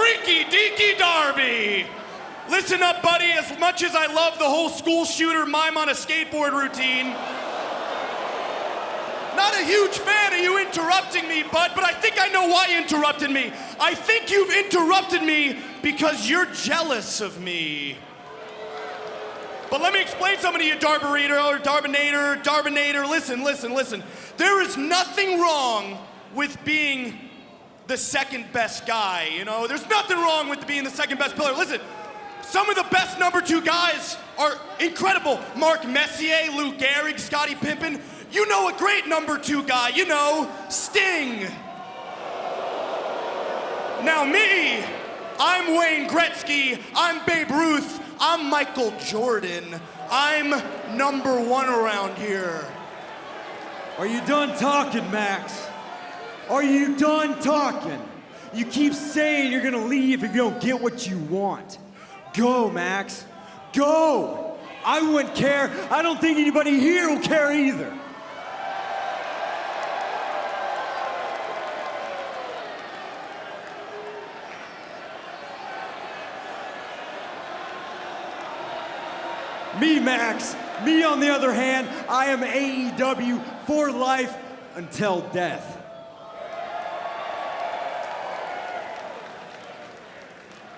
Freaky Deaky Darby. Listen up, buddy, as much as I love the whole school shooter mime on a skateboard routine, not a huge fan of you interrupting me, bud, but I think I know why you interrupted me. I think you've interrupted me because you're jealous of me. But let me explain something to you, Darbinator. Listen. There is nothing wrong with being the second best guy, you know? There's nothing wrong with being the second best pillar. Listen, some of the best number 2 guys are incredible. Mark Messier, Lou Gehrig, Scottie Pippen. You know a great number 2 guy, you know, Sting. Now me, I'm Wayne Gretzky, I'm Babe Ruth, I'm Michael Jordan. I'm number 1 around here. Are you done talking, Max? Are you done talking? You keep saying you're gonna leave if you don't get what you want. Go, Max, go. I wouldn't care. I don't think anybody here will care either. Me, Max. Me, on the other hand, I am AEW for life until death.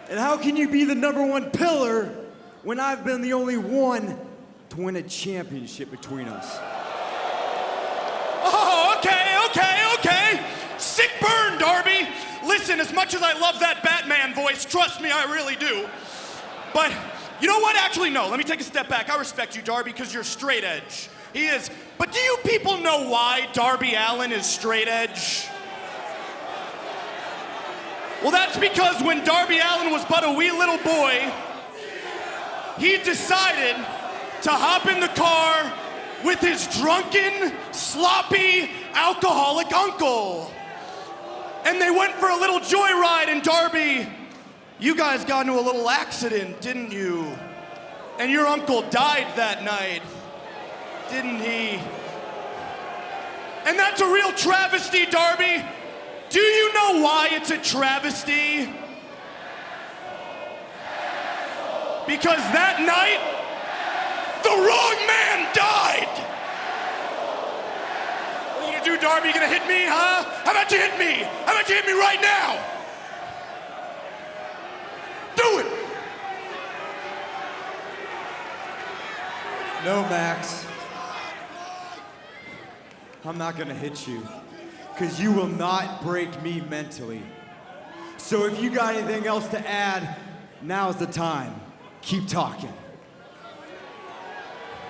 And how can you be the number 1 pillar when I've been the only one to win a championship between us? Oh, okay. Sick burn, Darby. Listen, as much as I love that Batman voice, trust me, I really do. But you know what? Actually, no. Let me take a step back. I respect you, Darby, because you're straight edge. He is. But do you people know why Darby Allin is straight edge? Well, that's because when Darby Allin was but a wee little boy, he decided to hop in the car with his drunken, sloppy, alcoholic uncle. And they went for a little joyride, and Darby, you guys got into a little accident, didn't you? And your uncle died that night, didn't he? And that's a real travesty, Darby. Do you know why it's a travesty? Because that night, the wrong man died. What are you gonna do, Darby? You gonna hit me, huh? How about you hit me? How about you hit me right now? Do it! No, Max. I'm not gonna hit you, because you will not break me mentally. So if you got anything else to add, now's the time. Keep talking.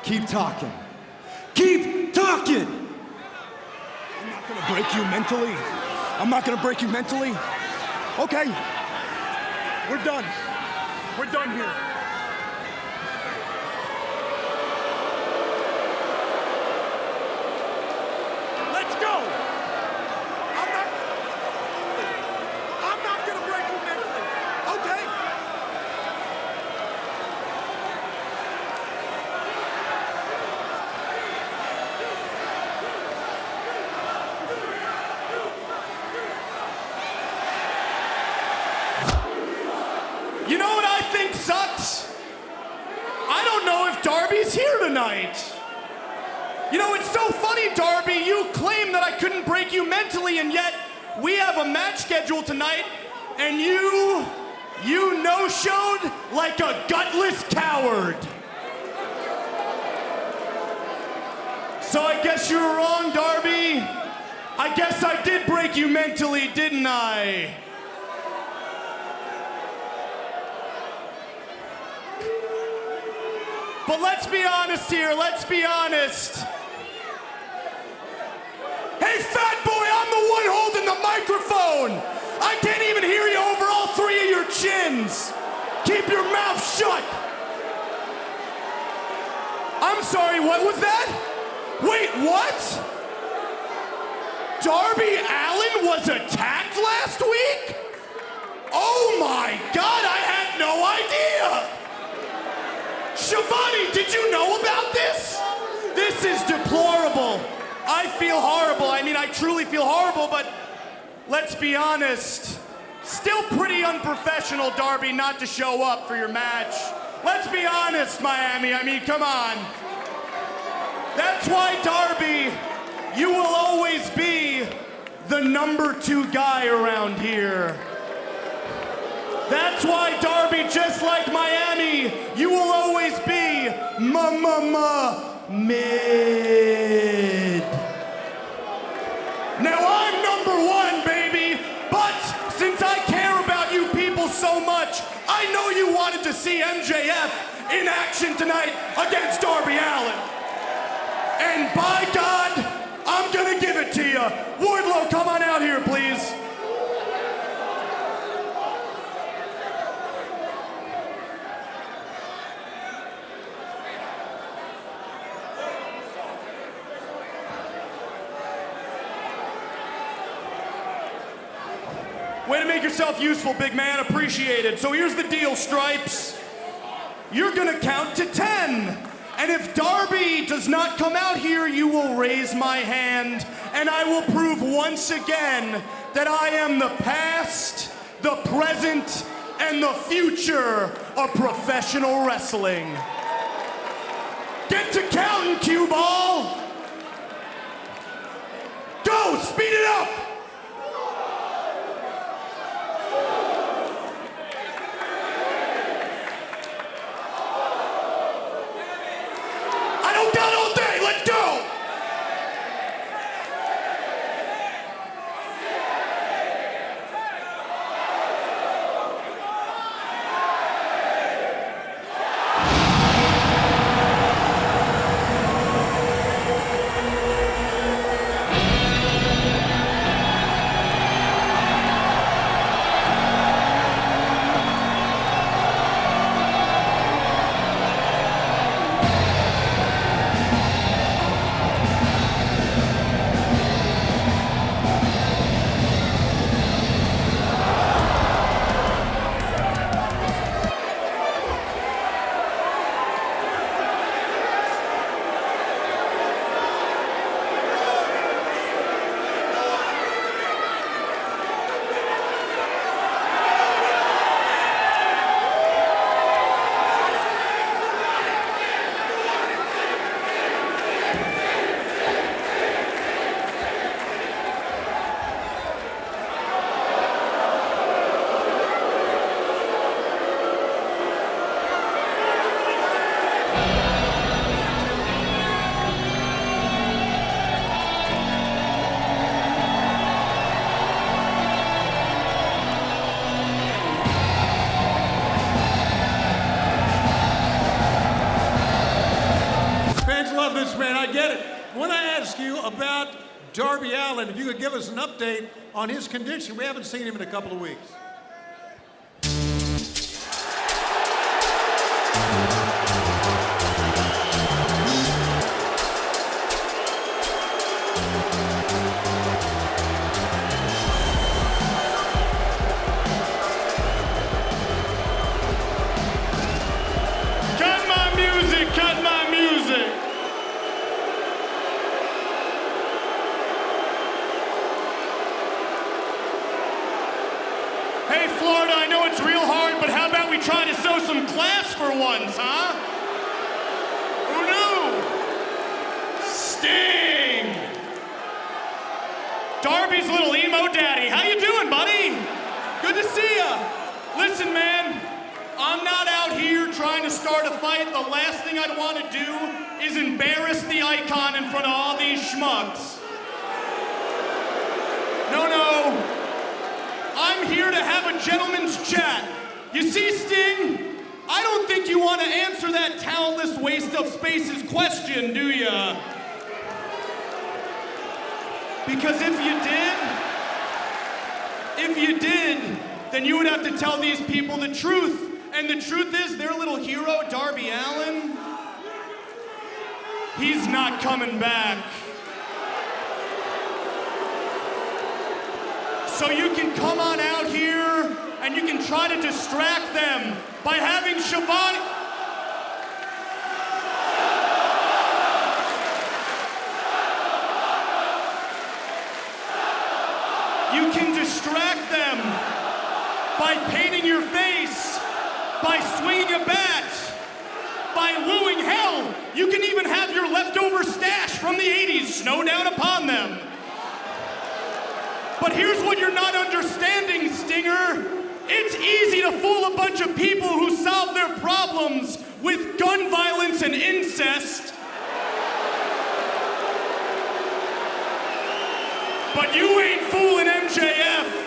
Keep talking. Keep talking! I'm not gonna break you mentally. I'm not gonna break you mentally. Okay. We're done. We're done here. Let's go! I'm not gonna break you mentally. Okay? You know what I think sucks? I don't know if Darby's here tonight. You know, it's so funny, Darby, you claim that I couldn't break you mentally, and yet we have a match scheduled tonight, and you no-showed like a gutless coward. So I guess you were wrong, Darby. I guess I did break you mentally, didn't I? But let's be honest here, let's be honest. Hey, fat boy, I'm the one holding the microphone. I can't even hear you over all 3 of your chins. Keep your mouth shut. I'm sorry, what was that? Wait, what? Darby Allin was attacked last week? Oh my God, I had no idea. Shivani, did you know about this? This is deplorable. I feel horrible. I mean, I truly feel horrible, but let's be honest. Still pretty unprofessional, Darby, not to show up for your match. Let's be honest, Miami. I mean, come on. That's why, Darby, you will always be the number 2 guy around here. That's why, Darby, just like Miami, you will always be mid. Now I'm number 1, baby, but since I care about you people so much, I know you wanted to see MJF in action tonight against Darby Allin. And by God, I'm gonna give it to you. Wardlow, come on out here, please. Way to make yourself useful, big man. Appreciate it. So here's the deal, Stripes. You're gonna count to 10. And if Darby does not come out here, you will raise my hand, and I will prove once again that I am the past, the present, and the future of professional wrestling. Get to counting, cue ball. Go, speed it up. Got all day, let's go! Man, I get it. I want to ask you about Darby Allin, if you could give us an update on his condition. We haven't seen him in a couple of weeks. Cut my music, cut my music. Hey, Florida, I know it's real hard, but how about we try to show some class for once, huh? Who knew? Sting! Darby's little emo daddy. How you doing, buddy? Good to see ya. Listen, man, I'm not out here trying to start a fight. The last thing I'd want to do is embarrass the icon in front of all these schmucks. No. I'm here to have a gentleman's chat. You see, Sting, I don't think you want to answer that talentless waste of space's question, do ya? Because if you did, then you would have to tell these people the truth. And the truth is, their little hero, Darby Allin, he's not coming back. So you can come on out here and you can try to distract them by having Shivani. You can distract them by painting your face, by swinging a bat, by wooing. Hell, you can even have your leftover stash from the 80s snow down upon them. But here's what you're not understanding, Stinger. It's easy to fool a bunch of people who solve their problems with gun violence and incest. But you ain't fooling MJF.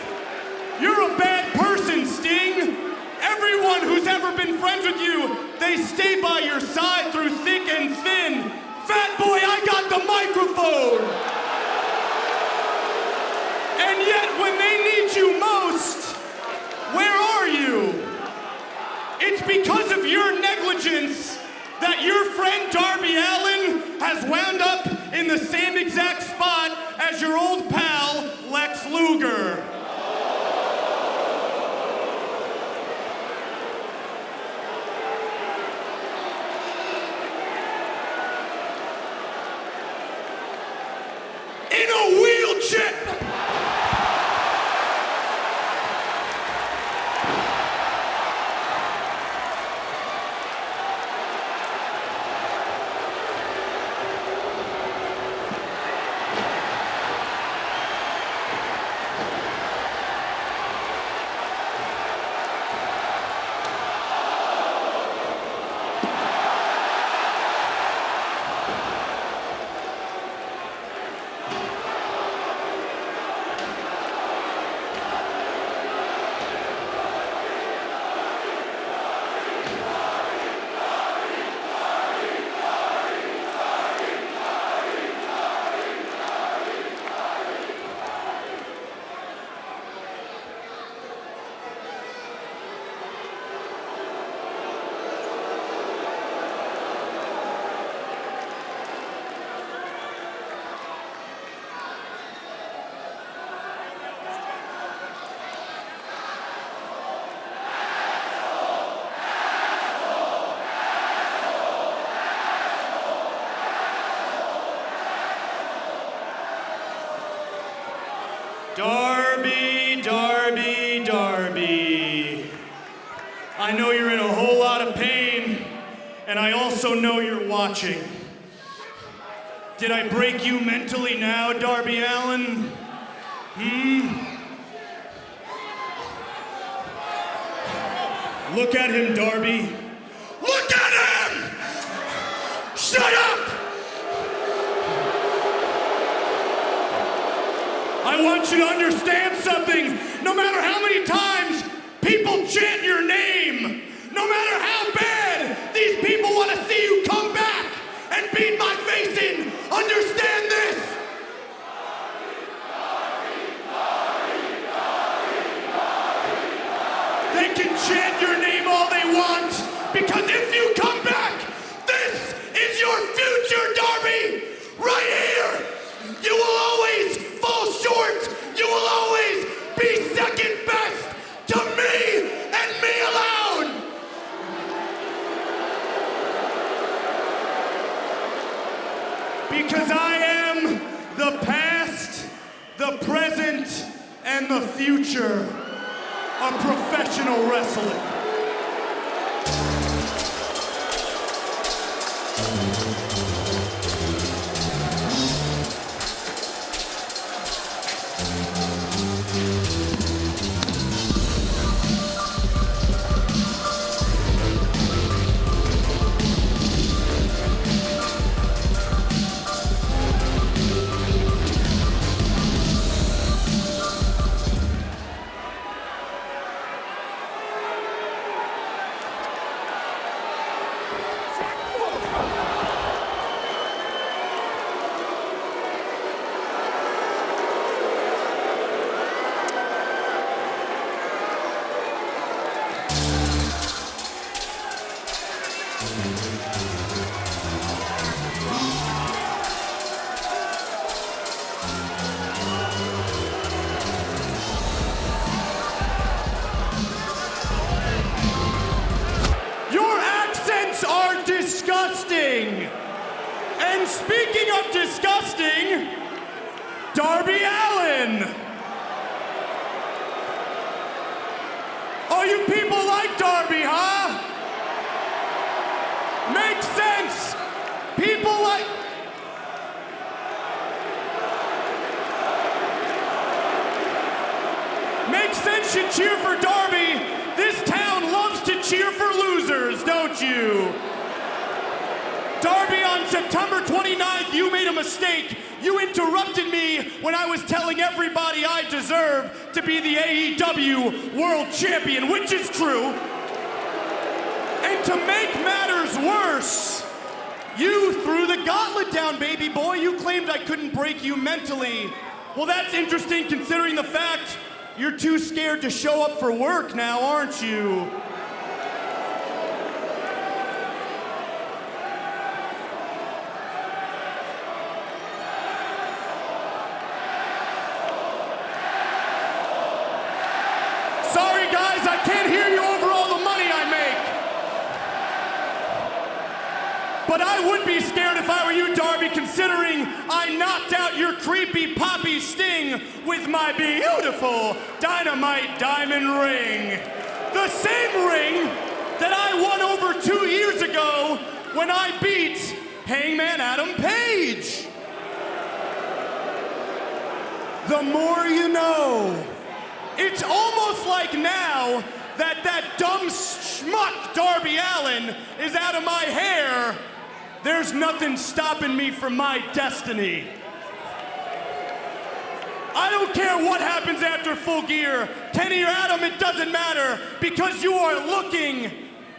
You're a bad person, Sting. Everyone who's ever been friends with you, they stay by your side through thick and thin. Fat boy, I got the microphone. And yet, when they need you most, where are you? It's because of your negligence that your friend Darby Allin has wound up in the same exact spot as your old pal, Lex Luger. In a wheelchair! Darby, Darby, Darby. I know you're in a whole lot of pain, and I also know you're watching. Did I break you mentally now, Darby Allin? Look at him, Darby. Look at him! Shut up! I want you to understand something. No matter how many times people chant your name, no matter how bad these people want to see you come back and beat my face in, understand this. They can chant your name all they want, because if you come back, this is your future, Darby, right here. You will always fall short. You will always be second best to me and me alone. Because I am the past, the present, and the future of professional wrestling. Disgusting. And speaking of disgusting, Darby Allin. Makes sense you cheer for Darby. This town loves to cheer for losers, don't you? Darby, on September 29th, you made a mistake. You interrupted me when I was telling everybody I deserve to be the AEW World Champion, which is true. And to make matters worse, you threw the gauntlet down, baby boy. You claimed I couldn't break you mentally. Well, that's interesting considering the fact you're too scared to show up for work now, aren't you? Sorry, guys, I can't hear you over all the money I make. But I would be scared if I were you, Darby, considering I knocked out your creepy Poppy Sting with my beautiful Dynamite diamond ring. The same ring that I won over 2 years ago when I beat Hangman Adam Page. The more you know. It's almost like now that dumb schmuck Darby Allin is out of my hair, there's nothing stopping me from my destiny. I don't care what happens after Full Gear. Kenny or Adam, it doesn't matter, because you are looking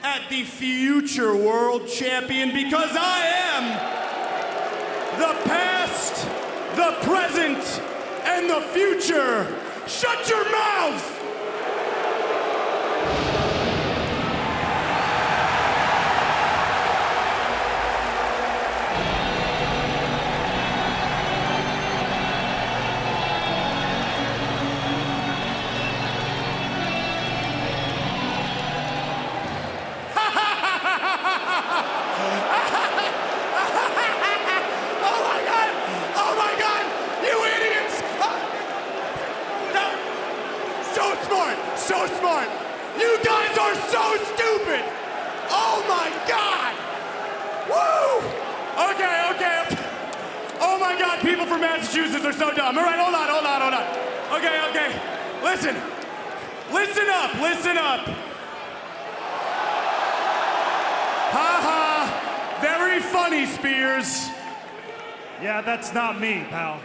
at the future world champion, because I am the past, the present, and the future. Shut your mouth! So smart. You guys are so stupid. Oh my God. Woo. Okay. Oh my God, people from Massachusetts are so dumb. All right, hold on. Okay. Listen up. Ha. Very funny, Spears. Yeah, that's not me, pal.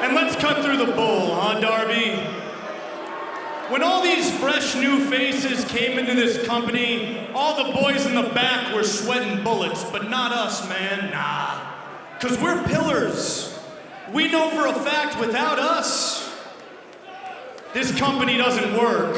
And let's cut through the bull, huh, Darby? When all these fresh new faces came into this company, all the boys in the back were sweating bullets, but not us, man, nah. 'Cause we're pillars. We know for a fact without us, this company doesn't work.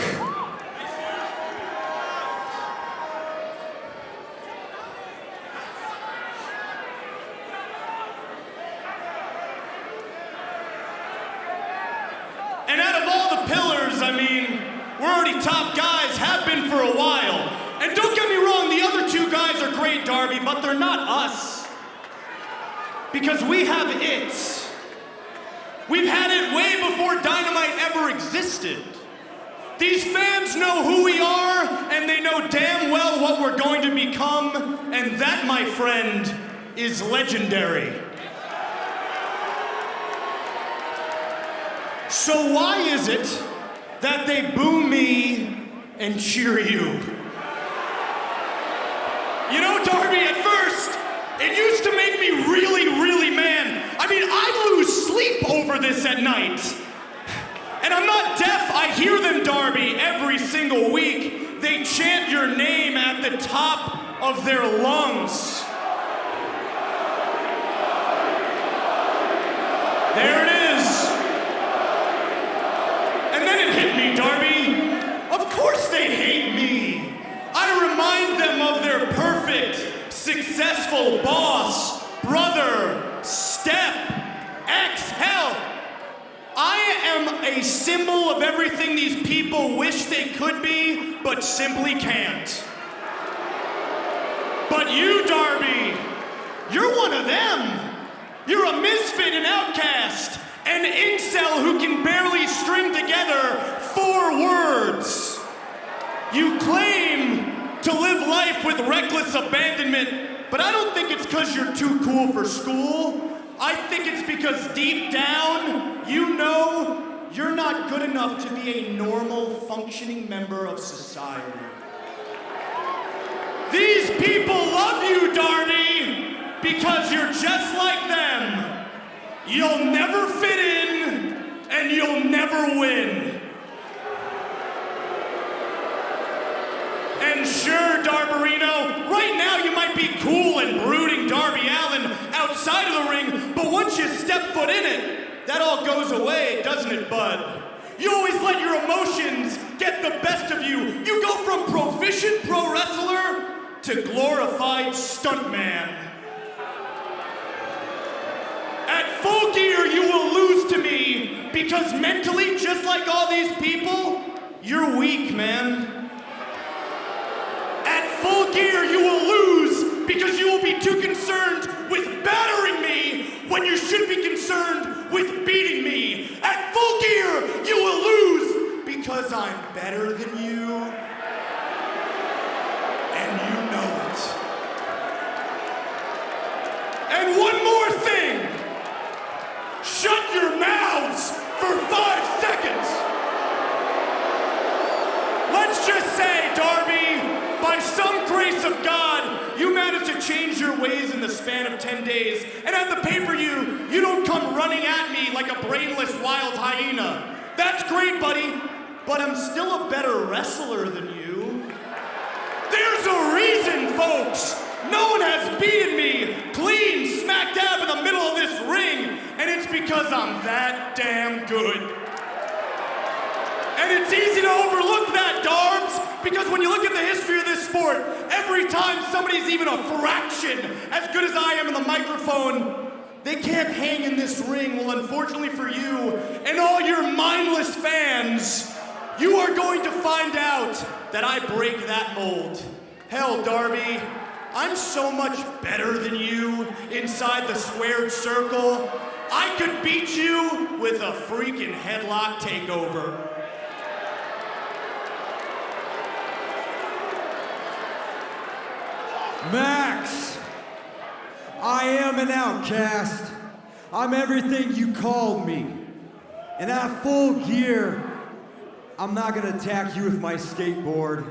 And out of all the pillars, I mean, we're already top guys, have been for a while. And don't get because we have it. We've had it way before Dynamite ever existed. These fans know who we are, and they know damn well what we're going to become, and that, my friend, is legendary. So why is it that they boo me and cheer you? You know, Darby, at first, it used to make me really, really mad. I mean, I'd lose sleep over this at night. And I'm not deaf, I hear them, Darby, every single week. They chant your name at the top of their lungs. There it is. And then it hit me, Darby. Of course they hate me. I remind them of their perfect, successful boss, brother, step, ex, hell. I am a symbol of everything these people wish they could be, but simply can't. But you, Darby, you're one of them. You're a misfit and outcast, an incel who can barely string together 4 words. You claim to live life with reckless abandonment, but I don't think it's because you're too cool for school. I think it's because deep down, you know you're not good enough to be a normal, functioning member of society. These people love you, Darby, because you're just like them. You'll never fit in, and you'll never win. And sure, Darbarino, right now you might be cool and brooding Darby Allin outside of the ring, but once you step foot in it, that all goes away, doesn't it, bud? You always let your emotions get the best of you. You go from proficient pro wrestler to glorified stuntman. At full gear, you will lose to me because mentally, just like all these people, you're weak, man. At full gear, you will lose because you will be too concerned with battering me when you should be concerned with beating me. At full gear, you will lose because I'm better than you, and you know it. And one more thing. Shut your mouths for 5 seconds. Let's just say, Darby, by some grace of God, you managed to change your ways in the span of 10 days. And at the pay-per-view, you don't come running at me like a brainless wild hyena. That's great, buddy, but I'm still a better wrestler than you. There's a reason, folks. No one has beaten me clean smack dab in the middle of this ring, and it's because I'm that damn good. And it's easy to overlook that, Darbs, because when you look at the history of this sport, every time somebody's even a fraction as good as I am in the microphone, they can't hang in this ring. Well, unfortunately for you and all your mindless fans, you are going to find out that I break that mold. Hell, Darby, I'm so much better than you inside the squared circle. I could beat you with a freaking headlock takeover. Max, I am an outcast. I'm everything you called me. And at full gear, I'm not gonna attack you with my skateboard.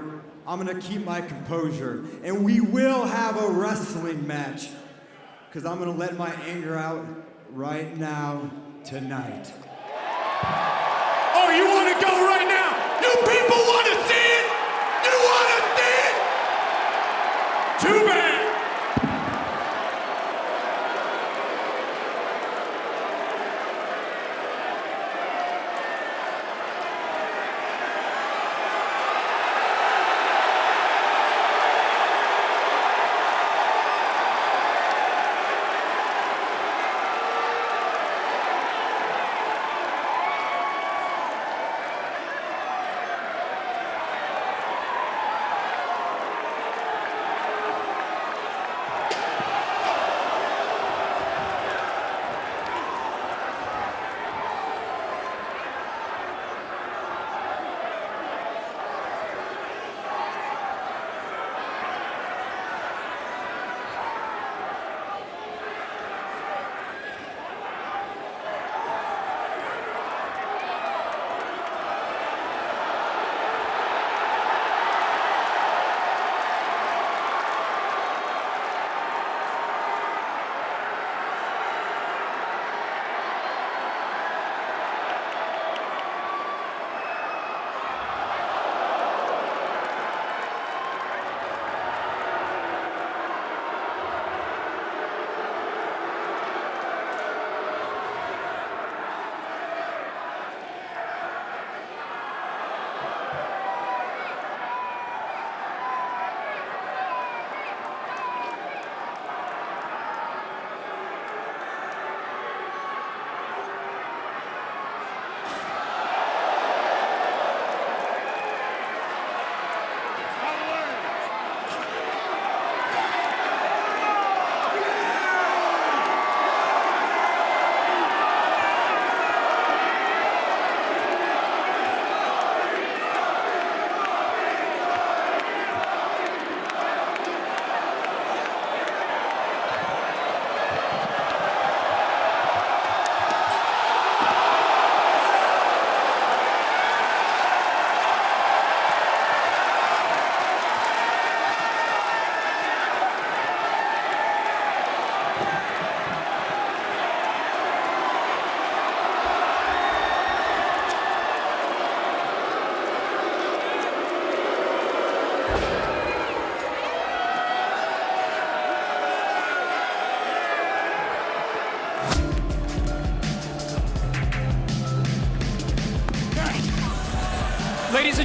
I'm gonna keep my composure. And we will have a wrestling match. Because I'm gonna let my anger out right now, tonight. Oh, you wanna go right now? You people wanna see it? You wanna see it? Too bad.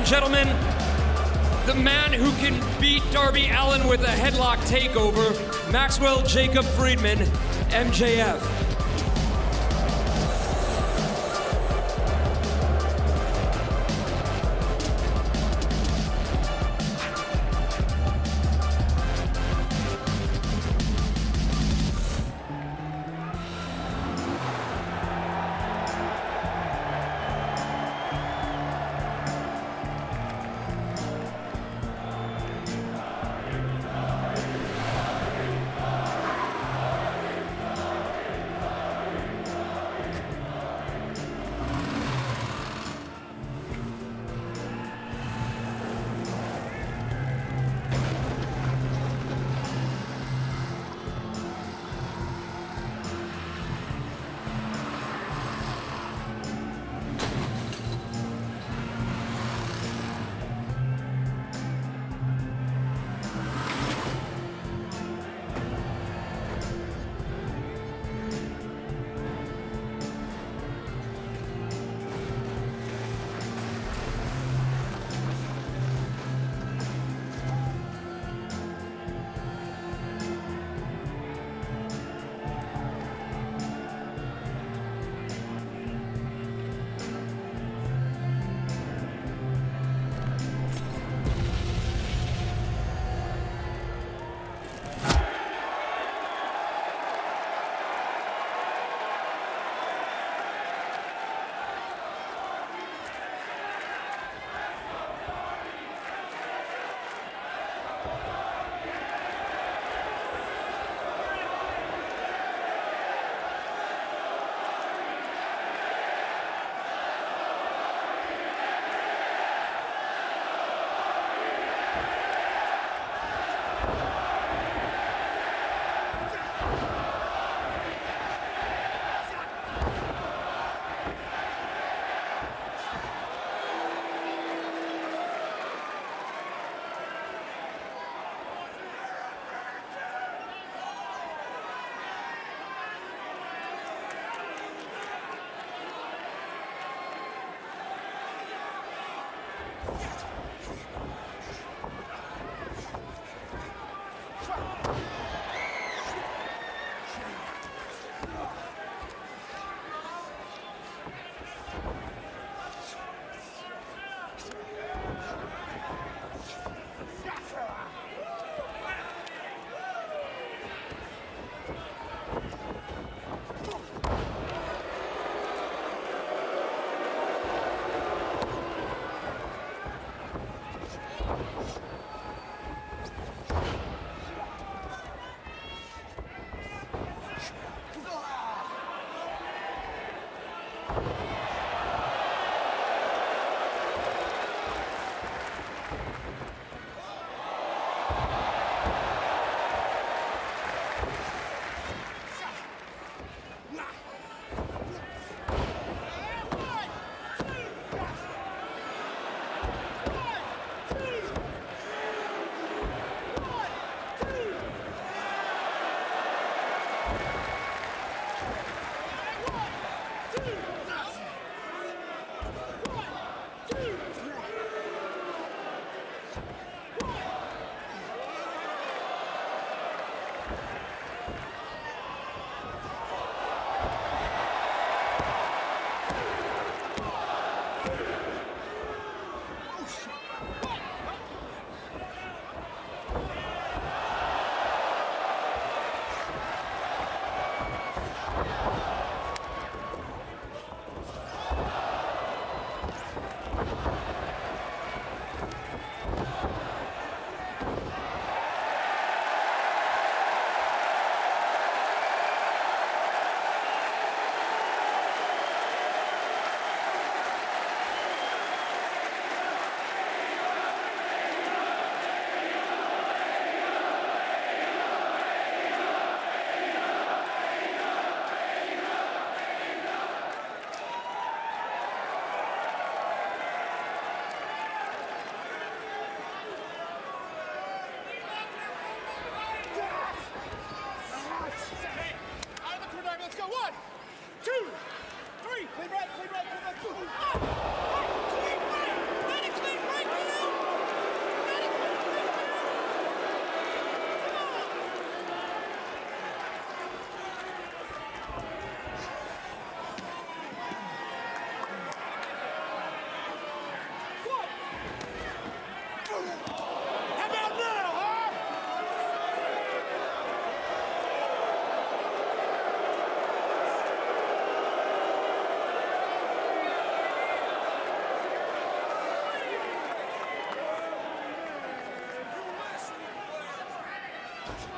gentlemen, the man who can beat Darby Allin with a headlock takeover, Maxwell Jacob Friedman, MJF.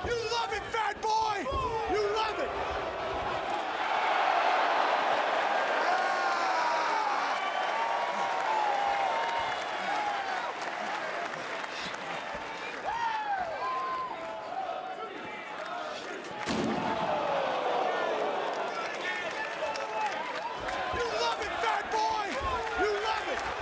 You love it, fat boy! You love it! You love it, fat boy! You love it!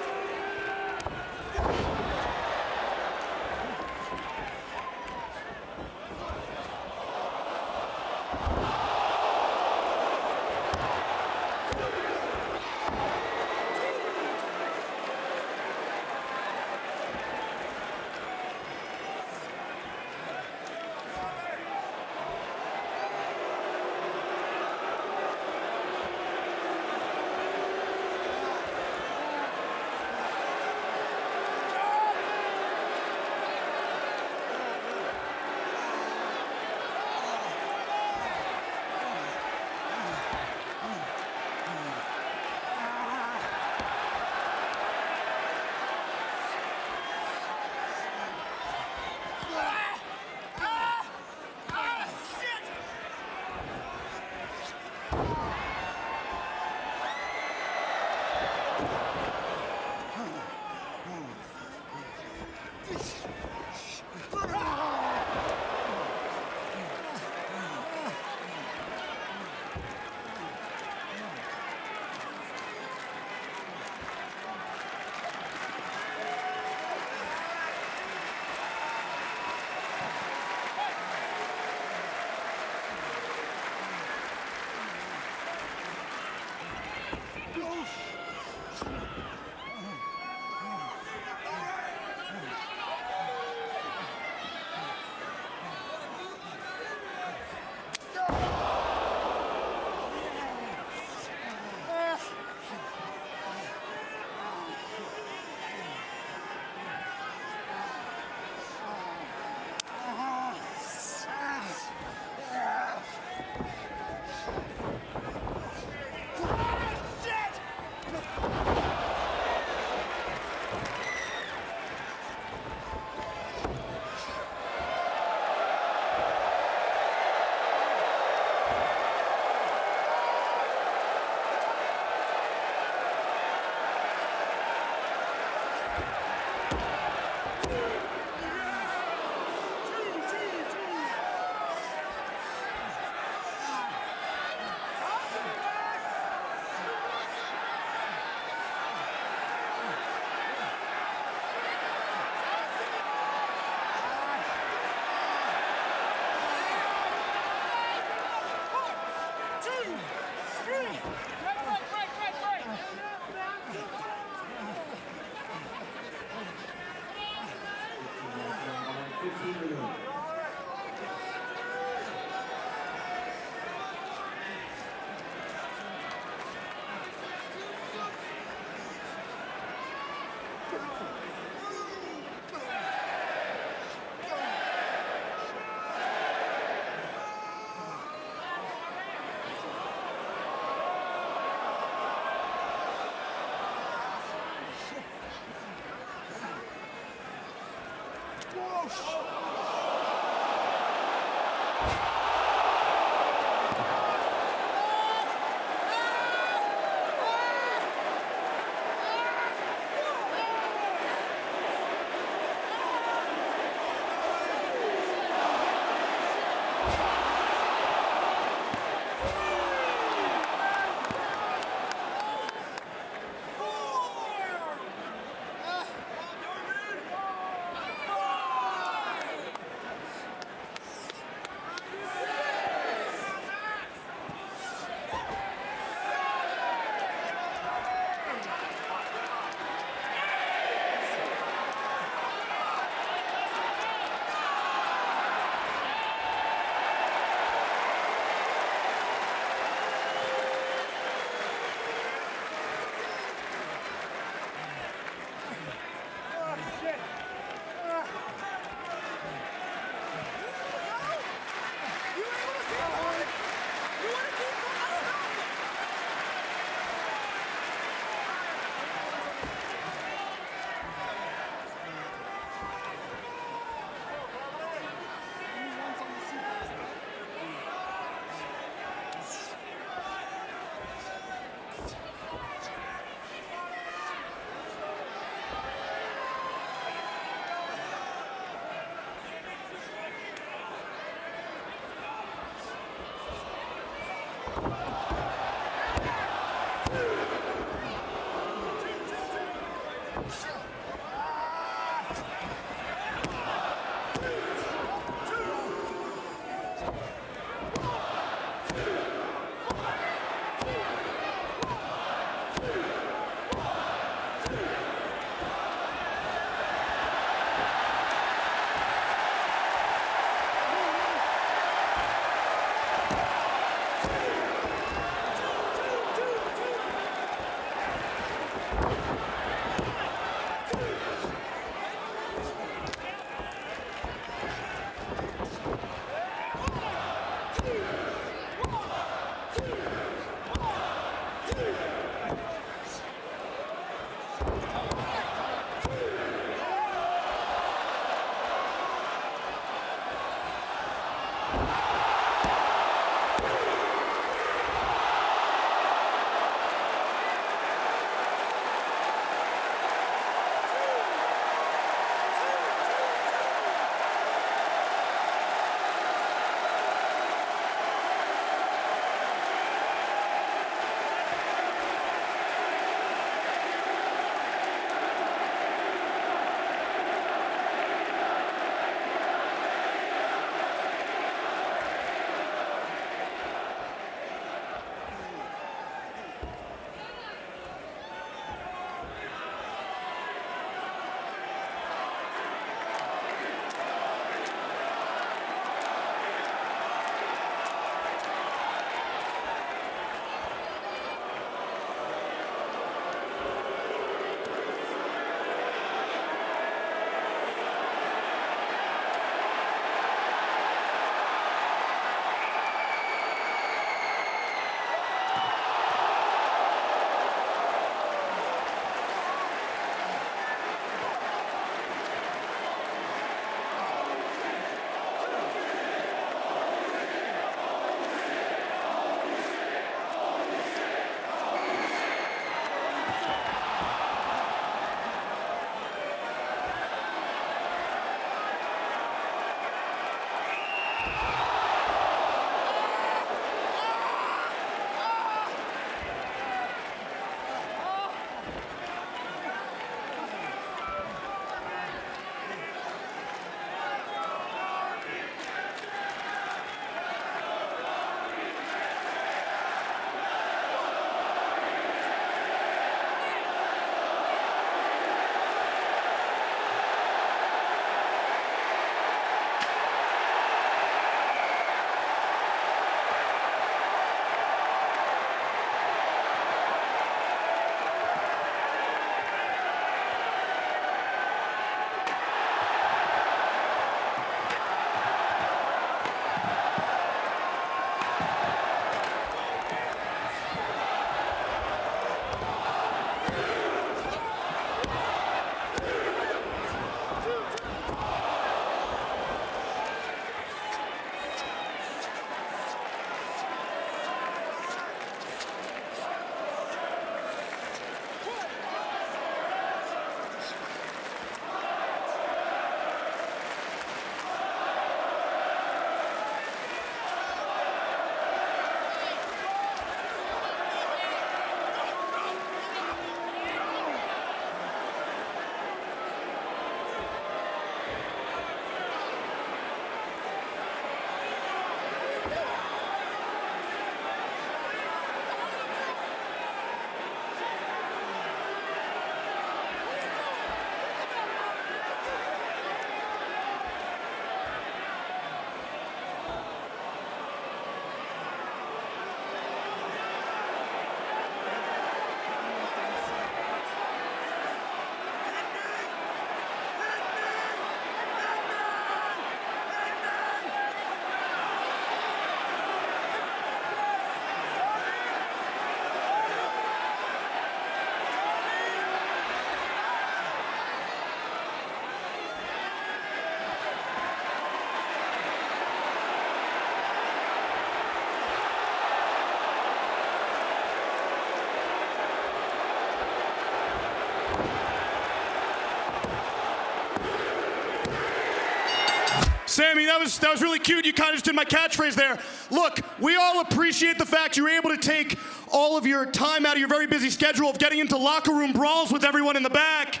Sammy, that was really cute. You kind of just did my catchphrase there. Look, we all appreciate the fact you're able to take all of your time out of your very busy schedule of getting into locker room brawls with everyone in the back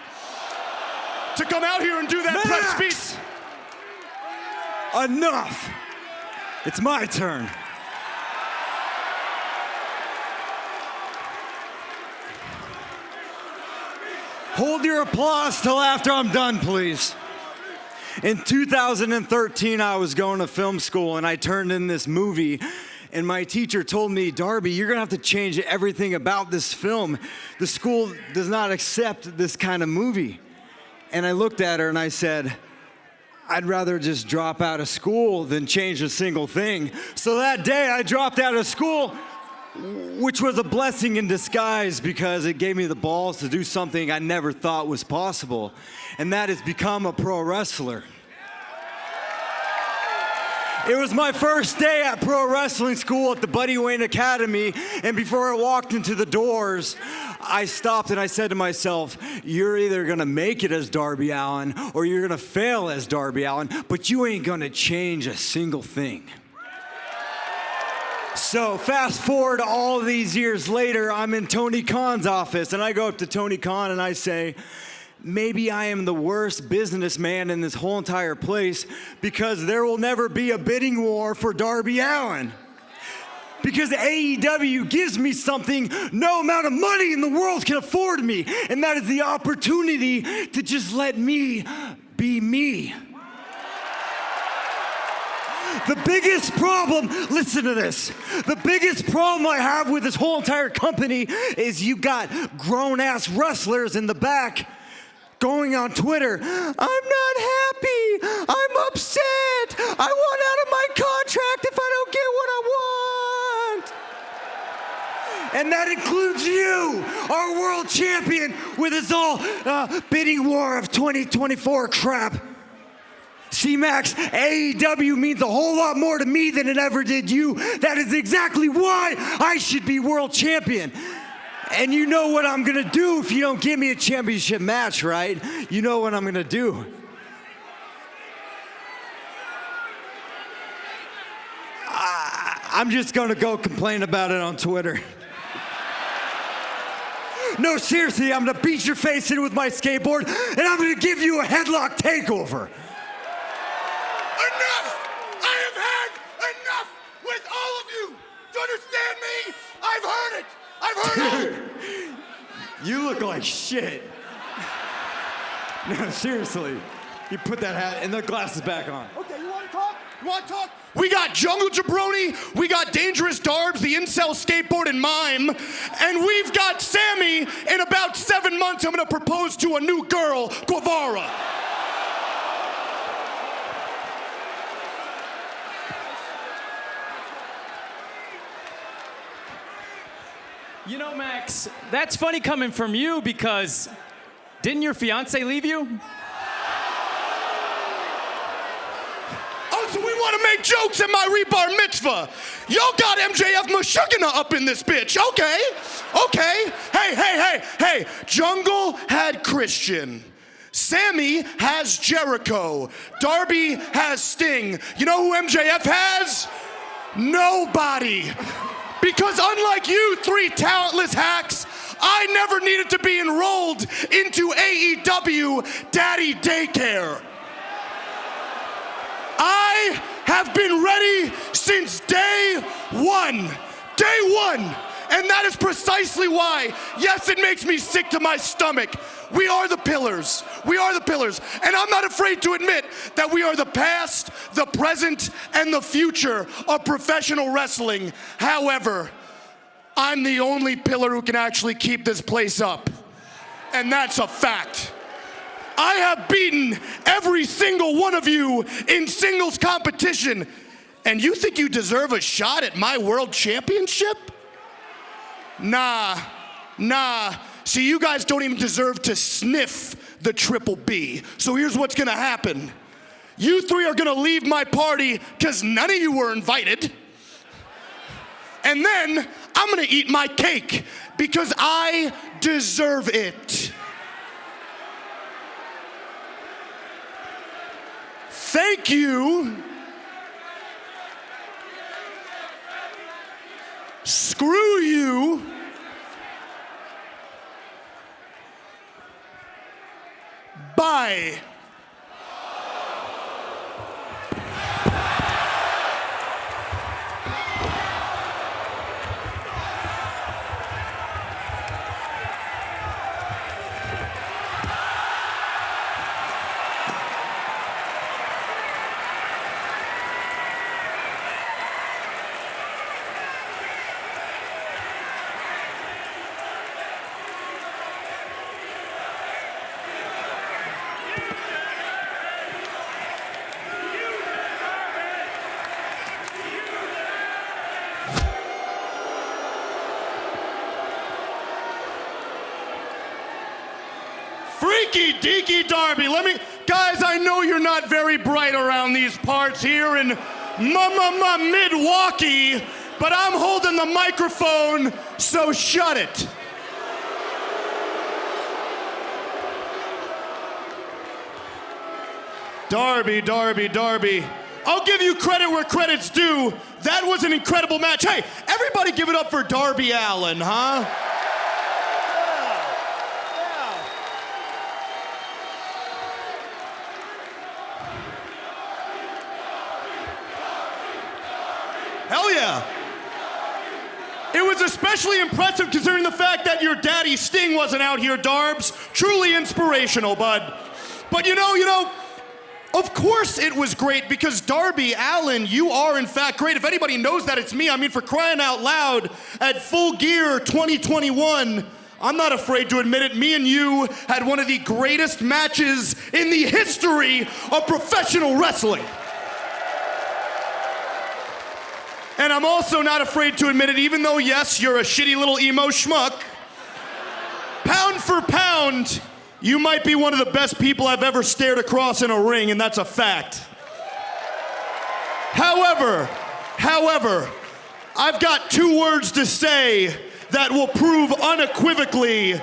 to come out here and do that prep Max! speech. Enough! It's my turn. Hold your applause till after I'm done, please. In 2013, I was going to film school and I turned in this movie, and my teacher told me, Darby, you're gonna have to change everything about this film. The school does not accept this kind of movie. And I looked at her and I said, I'd rather just drop out of school than change a single thing. So that day I dropped out of school, which was a blessing in disguise because it gave me the balls to do something I never thought was possible, and that is become a pro wrestler. It was my first day at pro wrestling school at the Buddy Wayne Academy, and before I walked into the doors, I stopped and I said to myself, you're either gonna make it as Darby Allin or you're gonna fail as Darby Allin, but you ain't gonna change a single thing. So fast forward all these years later, I'm in Tony Khan's office, and I go up to Tony Khan and I say, maybe I am the worst businessman in this whole entire place because there will never be a bidding war for Darby Allin. Because AEW gives me something no amount of money in the world can afford me, and that is the opportunity to just let me be me. The biggest problem, listen to this, the biggest problem I have with this whole entire company is you got grown-ass wrestlers in the back going on Twitter, I'm not happy, I'm upset, I want out of my contract if I don't get what I want. And that includes you, our world champion, with his all bidding war of 2024 crap. See, Max, AEW means a whole lot more to me than it ever did you. That is exactly why I should be world champion. And you know what I'm gonna do if you don't give me a championship match, right? You know what I'm gonna do. I'm just gonna go complain about it on Twitter. No, seriously, I'm gonna beat your face in with my skateboard and I'm gonna give you a headlock takeover. Enough! I have had enough with all of you! Do you understand me? I've heard it! I've heard it! You look like shit. No, seriously. You put that hat and the glasses back on. Okay, you wanna talk? You wanna talk? We got Jungle Jabroni, we got Dangerous Darbs, the incel skateboard and mime, and we've got Sammy. In about 7 months, I'm gonna propose to a new girl, Guevara. You know, Max, that's funny coming from you because didn't your fiance leave you? Oh, so we want to make jokes at my rebar mitzvah. Y'all got MJF Meshuggah up in this bitch. Okay, okay. Hey. Jungle had Christian. Sammy has Jericho. Darby has Sting. You know who MJF has? Nobody. Because unlike you three talentless hacks, I never needed to be enrolled into AEW Daddy Daycare. I have been ready since day one. Day one. And that is precisely why, yes, it makes me sick to my stomach. We are the pillars. We are the pillars. And I'm not afraid to admit that we are the past, the present, and the future of professional wrestling. However, I'm the only pillar who can actually keep this place up. And that's a fact. I have beaten every single one of you in singles competition. And you think you deserve a shot at my world championship? Nah. See, you guys don't even deserve to sniff the Triple B. So here's what's gonna happen. You three are gonna leave my party because none of you were invited. And then I'm gonna eat my cake because I deserve it. Thank you. Screw you. Bye. Freaky deaky Darby, guys, I know you're not very bright around these parts here in Milwaukee, but I'm holding the microphone, so shut it. Darby. I'll give you credit where credit's due. That was an incredible match. Hey, everybody give it up for Darby Allin, huh? Hell yeah. It was especially impressive considering the fact that your daddy Sting wasn't out here, Darbs. Truly inspirational, bud. But you know, of course it was great because Darby Allin, you are in fact great. If anybody knows that, it's me. I mean, for crying out loud, at Full Gear 2021, I'm not afraid to admit it, me and you had one of the greatest matches in the history of professional wrestling. And I'm also not afraid to admit it, even though, yes, you're a shitty little emo schmuck, pound for pound, you might be one of the best people I've ever stared across in a ring, and that's a fact. However, I've got two words to say that will prove unequivocally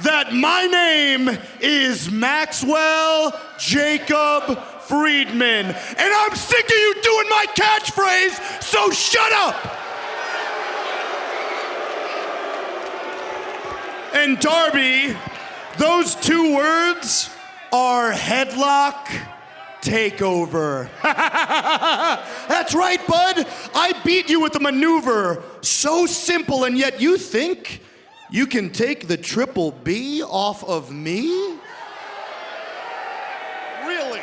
that my name is Maxwell Jacob Friedman, and I'm sick of you doing my catchphrase, so shut up! And Darby, those two words are headlock takeover. That's right, bud. I beat you with a maneuver so simple, and yet you think you can take the triple B off of me? Really?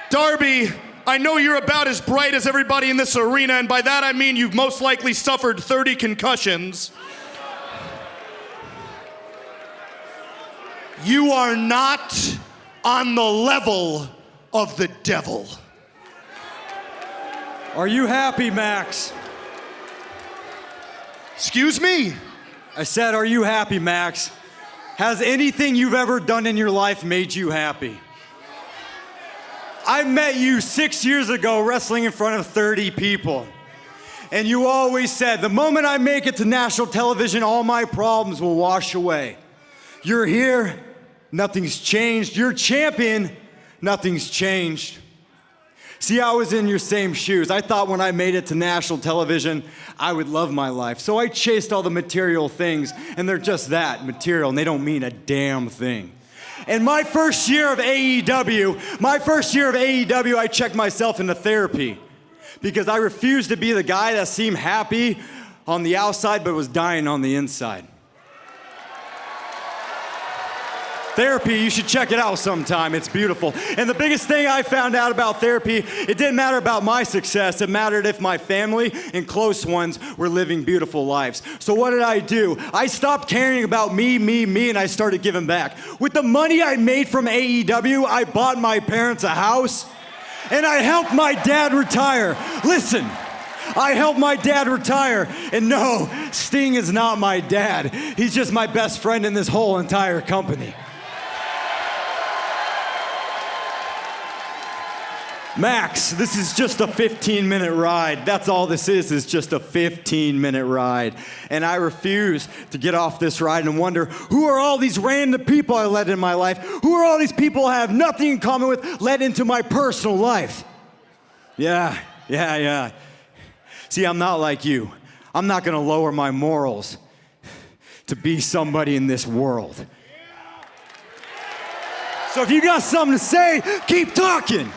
Darby, I know you're about as bright as everybody in this arena, and by that I mean you've most likely suffered 30 concussions. You are not on the level of the devil. Are you happy, Max? Excuse me? I said, are you happy, Max? Has anything you've ever done in your life made you happy? I met you 6 years ago wrestling in front of 30 people. And you always said, the moment I make it to national television, all my problems will wash away. You're here, nothing's changed. You're champion, nothing's changed. See, I was in your same shoes. I thought when I made it to national television, I would love my life. So I chased all the material things, and they're just that, material, and they don't mean a damn thing. And my first year of AEW, I checked myself into therapy because I refused to be the guy that seemed happy on the outside but was dying on the inside. Therapy, you should check it out sometime. It's beautiful. And the biggest thing I found out about therapy, it didn't matter about my success. It mattered if my family and close ones were living beautiful lives. So what did I do? I stopped caring about me, and I started giving back. With the money I made from AEW, I bought my parents a house, and I helped my dad retire. Listen. I helped my dad retire, and no, Sting is not my dad. He's just my best friend in this whole entire company. Max, this is just a 15-minute ride. That's all this is just a 15-minute ride. And I refuse to get off this ride and wonder, who are all these random people I let in my life? Who are all these people I have nothing in common with let into my personal life? Yeah. See, I'm not like you. I'm not gonna lower my morals to be somebody in this world. So if you got something to say, keep talking.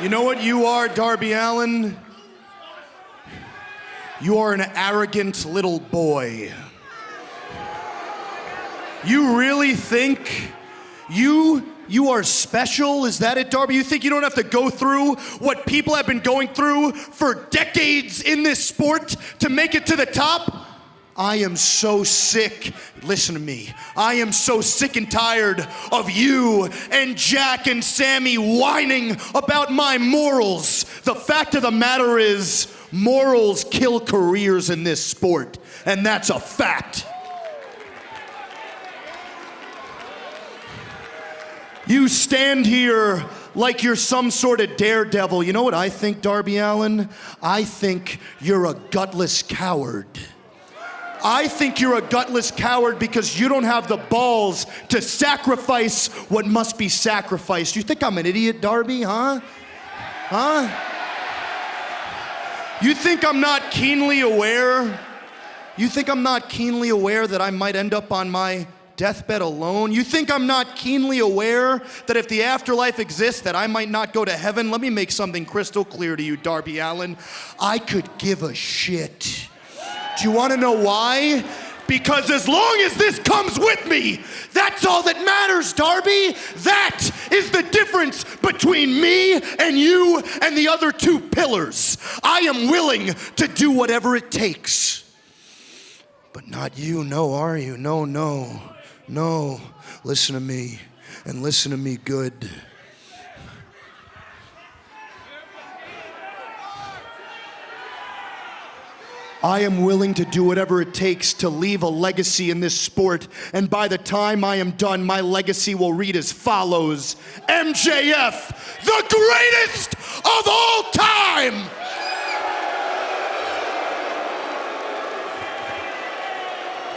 You know what you are, Darby Allin? You are an arrogant little boy. You really think you are special? Is that it, Darby? You think you don't have to go through what people have been going through for decades in this sport to make it to the top? I am so sick. Listen to me. I am so sick and tired of you and Jack and Sammy whining about my morals. The fact of the matter is, morals kill careers in this sport, and that's a fact. You stand here like you're some sort of daredevil. You know what I think, Darby Allin? I think you're a gutless coward. I think you're a gutless coward because you don't have the balls to sacrifice what must be sacrificed. You think I'm an idiot, Darby, huh? Huh? You think I'm not keenly aware? You think I'm not keenly aware that I might end up on my deathbed alone? You think I'm not keenly aware that if the afterlife exists, that I might not go to heaven? Let me make something crystal clear to you, Darby Allin. I could give a shit. Do you want to know why? Because as long as this comes with me, that's all that matters, Darby. That is the difference between me and you and the other two pillars. I am willing to do whatever it takes. But not you, no, are you? No, no, no. Listen to me, and listen to me good. I am willing to do whatever it takes to leave a legacy in this sport, and by the time I am done, my legacy will read as follows: MJF, the greatest of all time!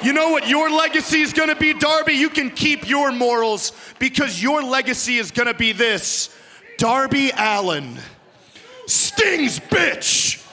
You know what your legacy is gonna be, Darby? You can keep your morals, because your legacy is gonna be this: Darby Allin, Sting's bitch!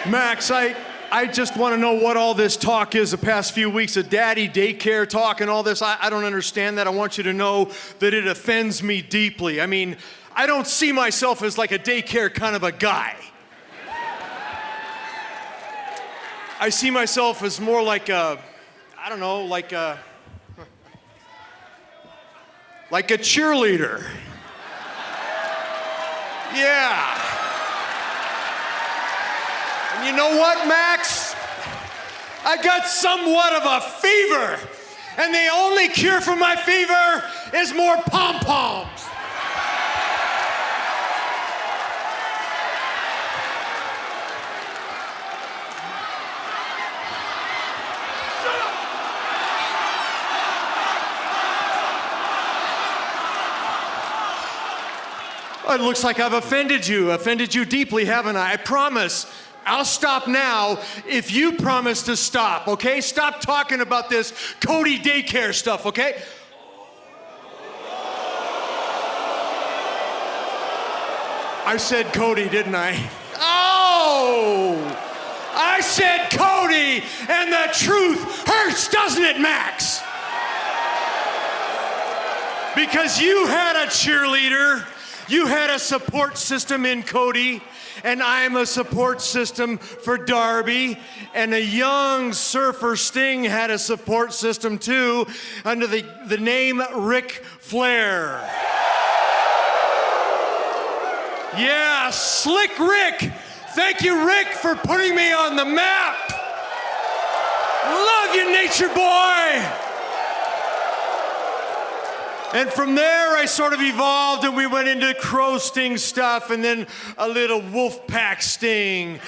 Max, I just want to know what all this talk is the past few weeks of daddy daycare talk and all this. I don't understand that. I want you to know that it offends me deeply. I mean, I don't see myself as like a daycare kind of a guy. I see myself as more like a, I don't know, like a cheerleader. Yeah. And you know what, Max? I got somewhat of a fever, and the only cure for my fever is more pom-poms. It looks like I've offended you deeply, haven't I? I promise. I'll stop now if you promise to stop, okay? Stop talking about this Cody daycare stuff, okay? I said Cody, didn't I? Oh! I said Cody, and the truth hurts, doesn't it, Max? Because you had a cheerleader, you had a support system in Cody, and I'm a support system for Darby, and a young surfer Sting had a support system too, under the name Ric Flair. Yeah, Slick Rick. Thank you, Rick, for putting me on the map. Love you, nature boy. And from there, I sort of evolved, and we went into Crow Sting stuff, and then a little Wolfpack Sting.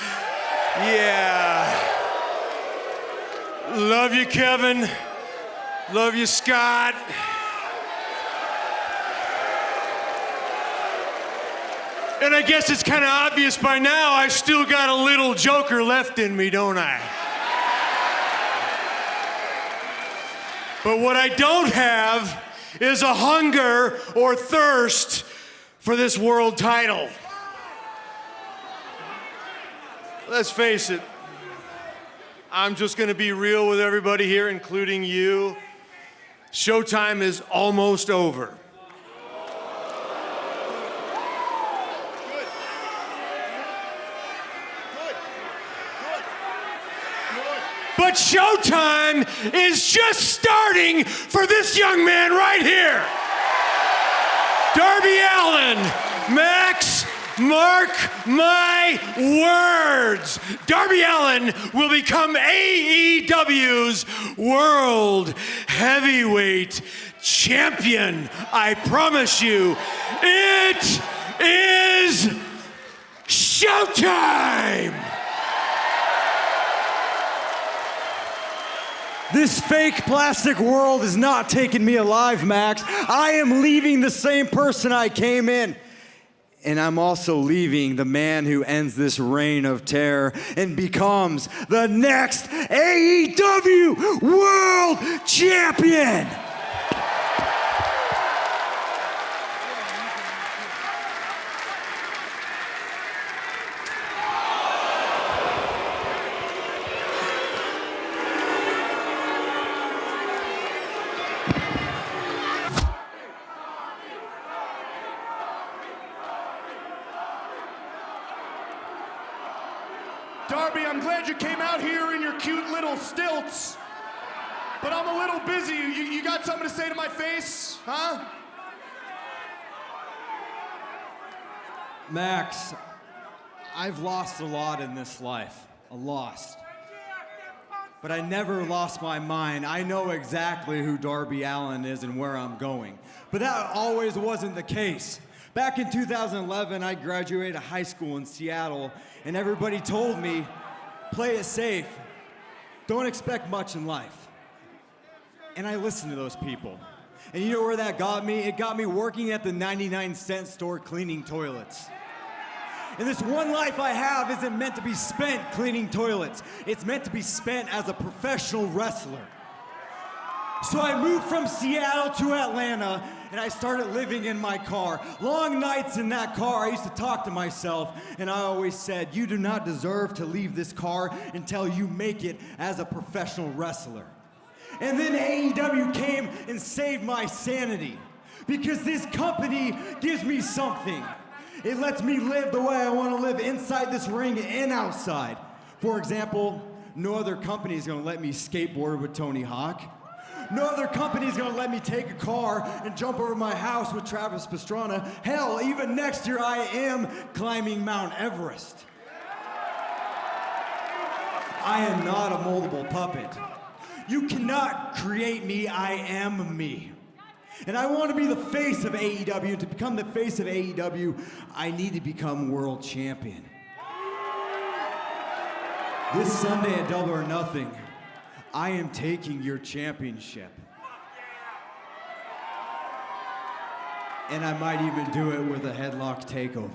Yeah. Love you, Kevin. Love you, Scott. And I guess it's kind of obvious by now, I still got a little Joker left in me, don't I? But what I don't have is a hunger or thirst for this world title. Let's face it, I'm just gonna be real with everybody here, including you. Showtime is almost over. But showtime is just starting for this young man right here. Darby Allin, Max, mark my words. Darby Allin will become AEW's World Heavyweight Champion. I promise you, it is showtime. This fake plastic world is not taking me alive, Max. I am leaving the same person I came in. And I'm also leaving the man who ends this reign of terror and becomes the next AEW World Champion. Darby, I'm glad you came out here in your cute little stilts, but I'm a little busy. You got something to say to my face, huh? Max, I've lost a lot in this life, a lot. But I never lost my mind. I know exactly who Darby Allin is and where I'm going. But that always wasn't the case. Back in 2011, I graduated high school in Seattle, and everybody told me, play it safe. Don't expect much in life. And I listened to those people. And you know where that got me? It got me working at the 99-cent store cleaning toilets. And this one life I have isn't meant to be spent cleaning toilets. It's meant to be spent as a professional wrestler. So I moved from Seattle to Atlanta, and I started living in my car. Long nights in that car, I used to talk to myself, and I always said, you do not deserve to leave this car until you make it as a professional wrestler. And then AEW came and saved my sanity, because this company gives me something. It lets me live the way I want to live inside this ring and outside. For example, no other company is going to let me skateboard with Tony Hawk. No other company is going to let me take a car and jump over my house with Travis Pastrana. Hell, even next year I am climbing Mount Everest. I am not a moldable puppet. You cannot create me, I am me. And I want to be the face of AEW. To become the face of AEW, I need to become world champion. This Sunday at Double or Nothing, I am taking your championship. And I might even do it with a headlock takeover.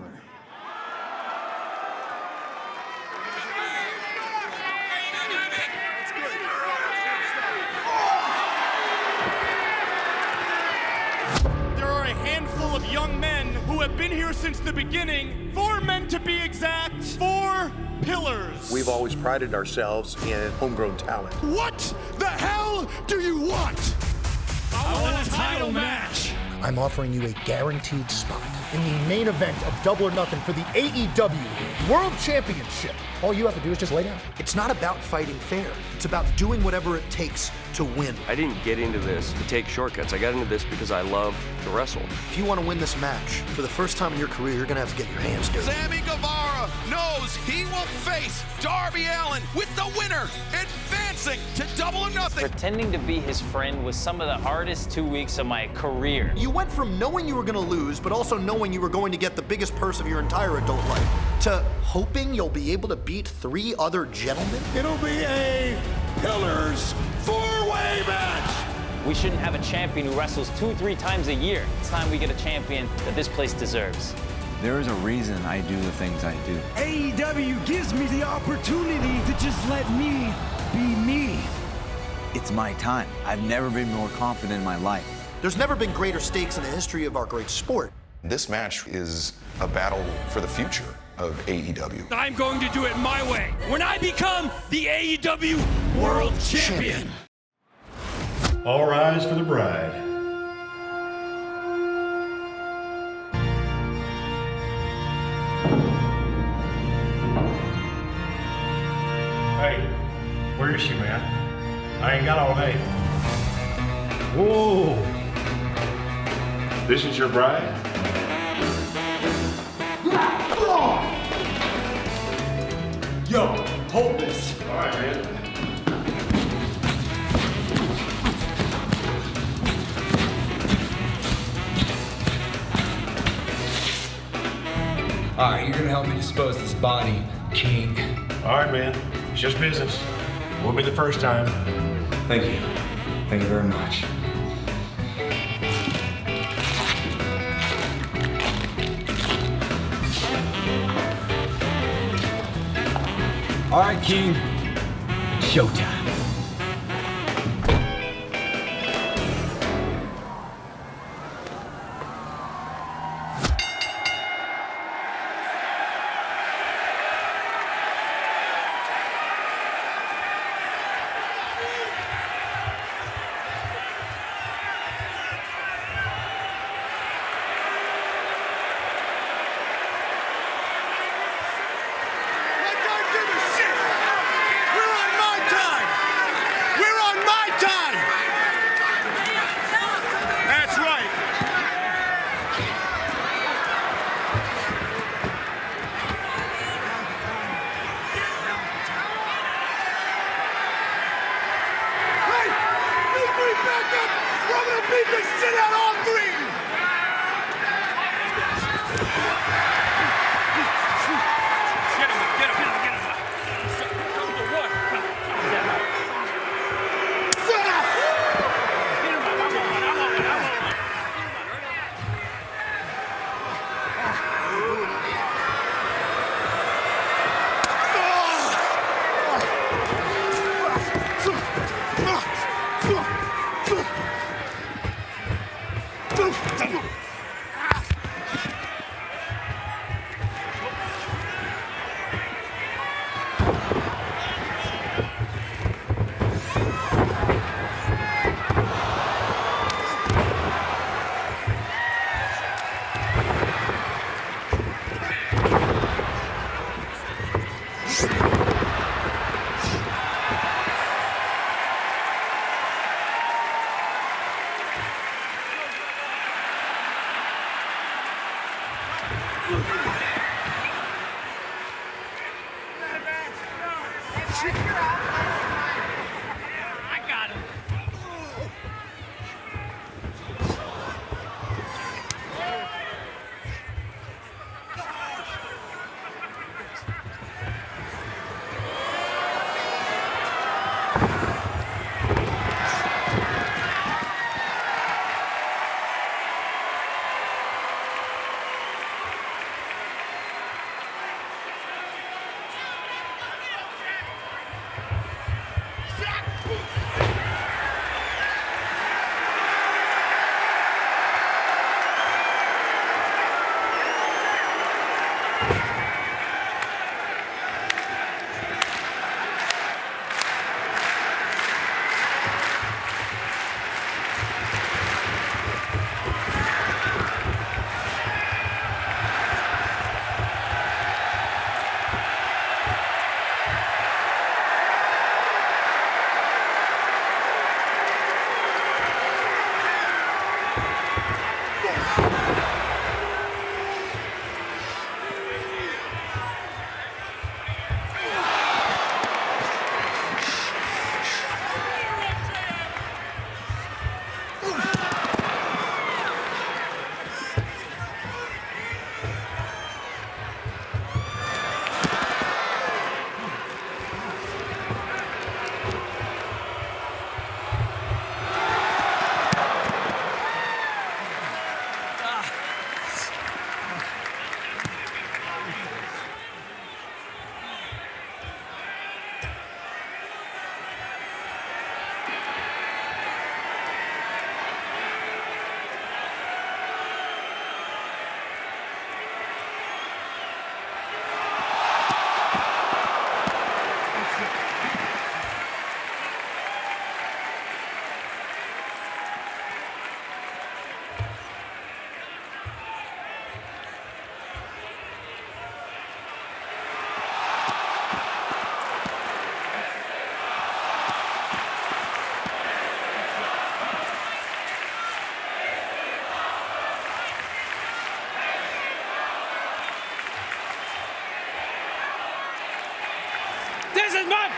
There are a handful of young men who have been here since the beginning, 4 men to be exact, 4 pillars. We've always prided ourselves in homegrown talent. What the hell do you want? I want a title match. I'm offering you a guaranteed spot in the main event of Double or Nothing for the AEW World Championship. All you have to do is just lay down. It's not about fighting fair. It's about doing whatever it takes to win. I didn't get into this to take shortcuts. I got into this because I love to wrestle. If you want to win this match, for the first time in your career, you're going to have to get your hands dirty. Sammy Guevara knows he will face Darby Allin with the winner advancing to Double or Nothing. Pretending to be his friend was some of the hardest 2 weeks of my career. You went from knowing you were going to lose, but also knowing you were going to get the biggest purse of your entire adult life, to hoping you'll be able to beat 3 other gentlemen? It'll be a Pillars 4-way match. We shouldn't have a champion who wrestles 2-3 times a year. It's time we get a champion that this place deserves. There is a reason I do the things I do. AEW gives me the opportunity to just let me be me. It's my time. I've never been more confident in my life. There's never been greater stakes in the history of our great sport. This match is a battle for the future of AEW. I'm going to do it my way when I become the AEW World Champion. All rise for the bride. Hey, where is she, man? I ain't got all day. Whoa! This is your bride? Yo, hold this. All right, man. All right, you're gonna help me dispose of this body, King. All right, man. It's just business. Won't be the first time. Thank you. Thank you very much. All right, King. Showtime.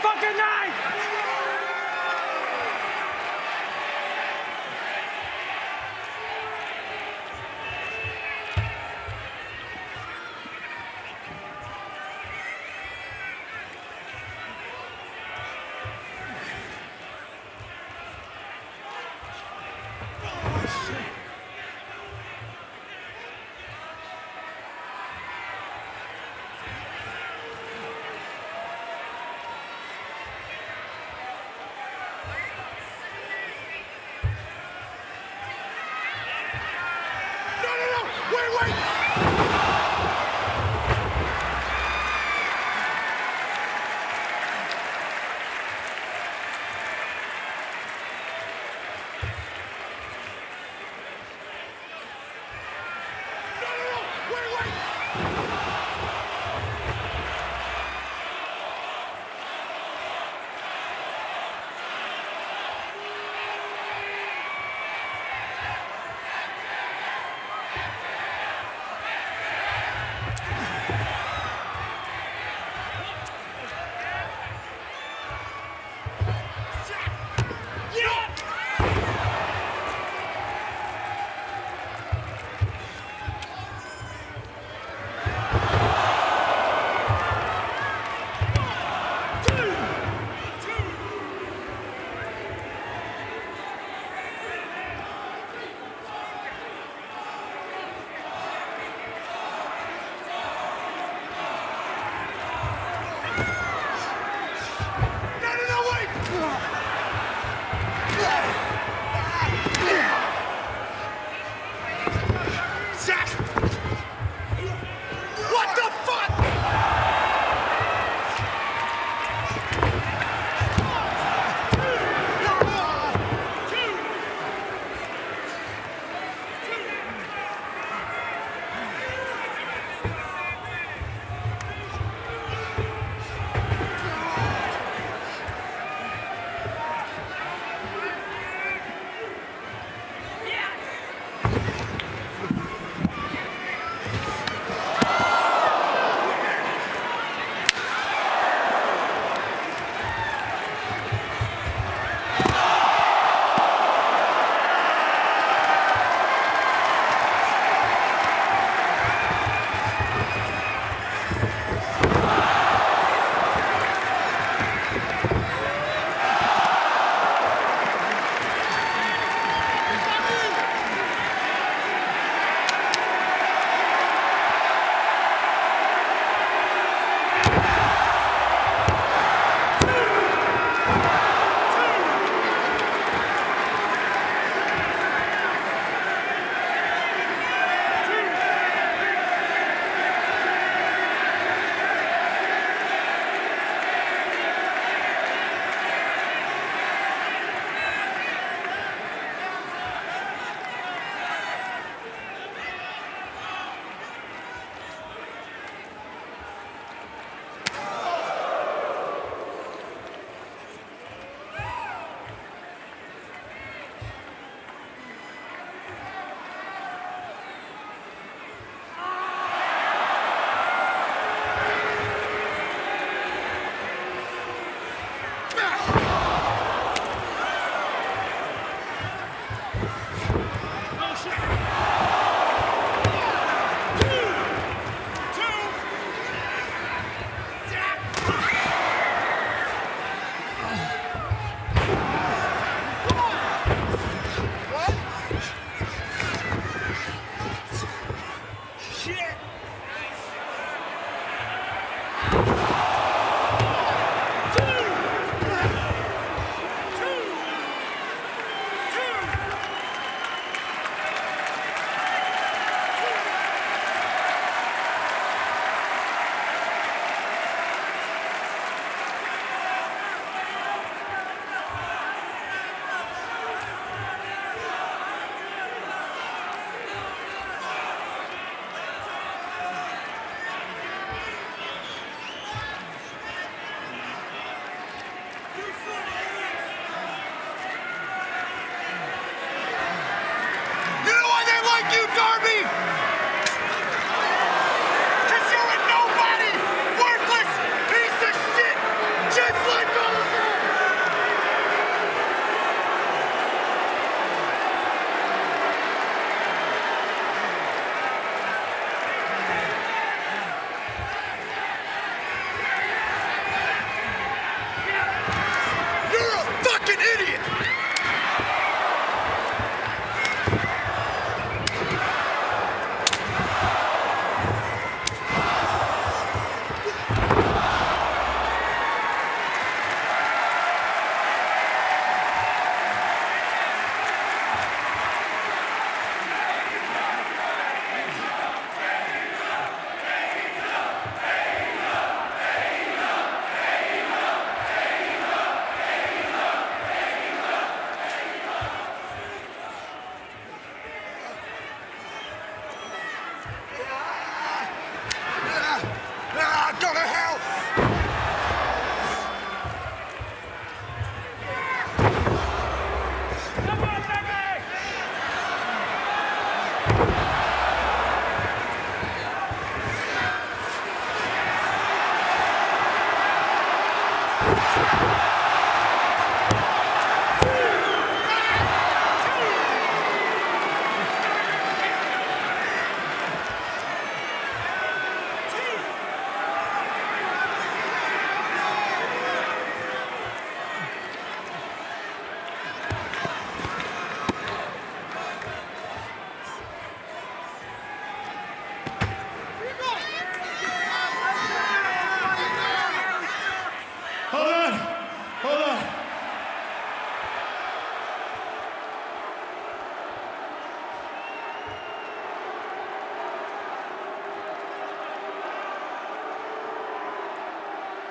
fucking night!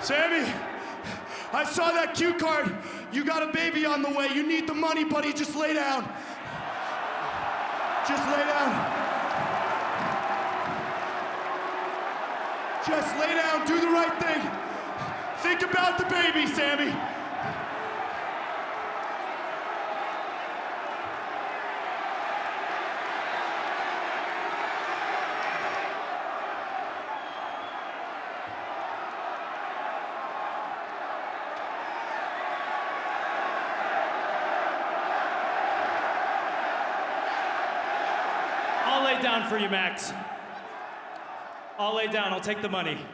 Sammy, I saw that cue card. You got a baby on the way. You need the money, buddy. Just lay down. Just lay down. Just lay down. Do the right thing. Think about the baby, Sammy. I'll lay down for you, Max. I'll lay down. I'll take the money.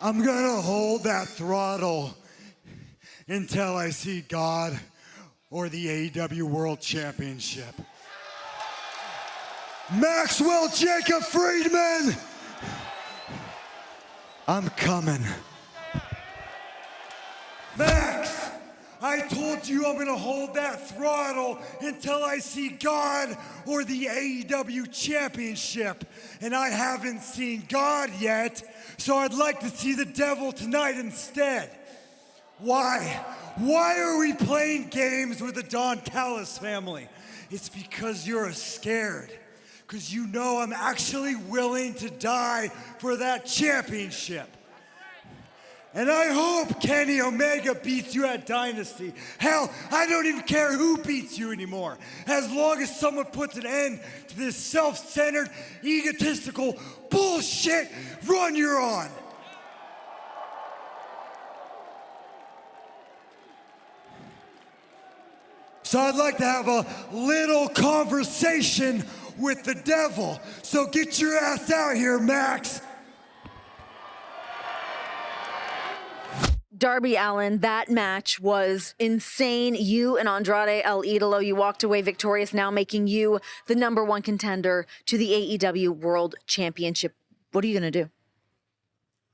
I'm gonna hold that throttle until I see God or the AEW World Championship. Maxwell Jacob Friedman, I'm coming. Max, I told you I'm gonna hold that throttle until I see God or the AEW Championship, and I haven't seen God yet, so I'd like to see the devil tonight instead. Why? Why are we playing games with the Don Callis family? It's because you're scared. Because you know I'm actually willing to die for that championship. And I hope Kenny Omega beats you at Dynasty. Hell, I don't even care who beats you anymore. As long as someone puts an end to this self-centered, egotistical bullshit run you're on. So I'd like to have a little conversation with the devil. So get your ass out here, Max. Darby Allin, that match was insane. You and Andrade El Idolo, you walked away victorious, now making you the #1 contender to the AEW World Championship. What are you going to do?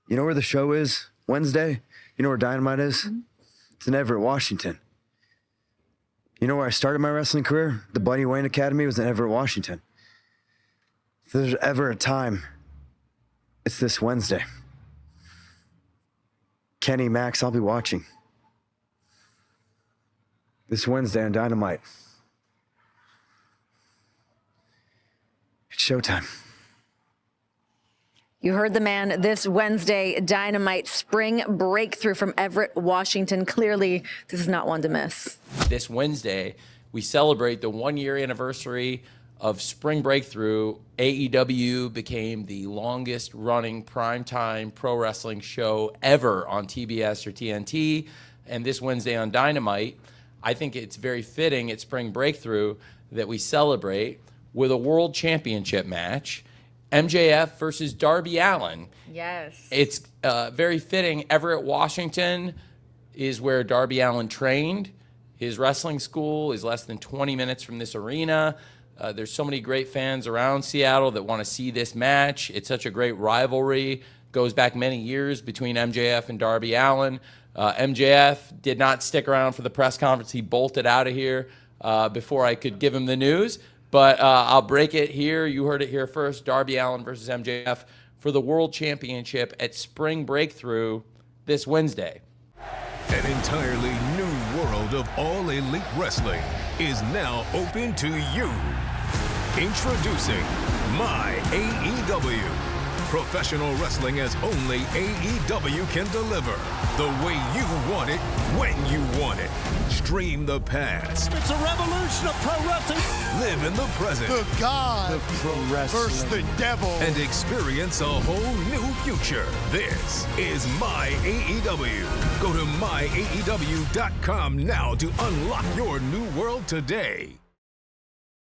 You know where the show is Wednesday? You know where Dynamite is? Mm-hmm. It's in Everett, Washington. You know where I started my wrestling career? The Buddy Wayne Academy was in Everett, Washington. If there's ever a time, it's this Wednesday. Kenny, Max, I'll be watching. This Wednesday on Dynamite. It's showtime. You heard the man. This Wednesday, Dynamite spring breakthrough from Everett, Washington. Clearly, this is not one to miss. This Wednesday, we celebrate the 1-year anniversary of Spring Breakthrough. AEW became the longest running primetime pro wrestling show ever on TBS or TNT. and this Wednesday on Dynamite, I think it's very fitting at Spring Breakthrough that we celebrate with a World Championship match, MJF versus Darby Allin. Yes. It's very fitting. Everett, Washington is where Darby Allin trained. His wrestling school is less than 20 minutes from this arena. There's so many great fans around Seattle that want to see this match. It's such a great rivalry. Goes back many years between MJF and Darby Allin. MJF did not stick around for the press conference. He bolted out of here before I could give him the news. But I'll break it here. You heard it here first. Darby Allin versus MJF for the World Championship at Spring Breakthrough this Wednesday. An entirely new world of all elite wrestling is now open to you. Introducing My AEW. Professional wrestling as only AEW can deliver. The way you want it, when you want it. Stream the past. It's a revolution of pro wrestling. Live in the present. The God of pro wrestling. versus the devil. And experience a whole new future. This is My AEW. Go to myaew.com now to unlock your new world today.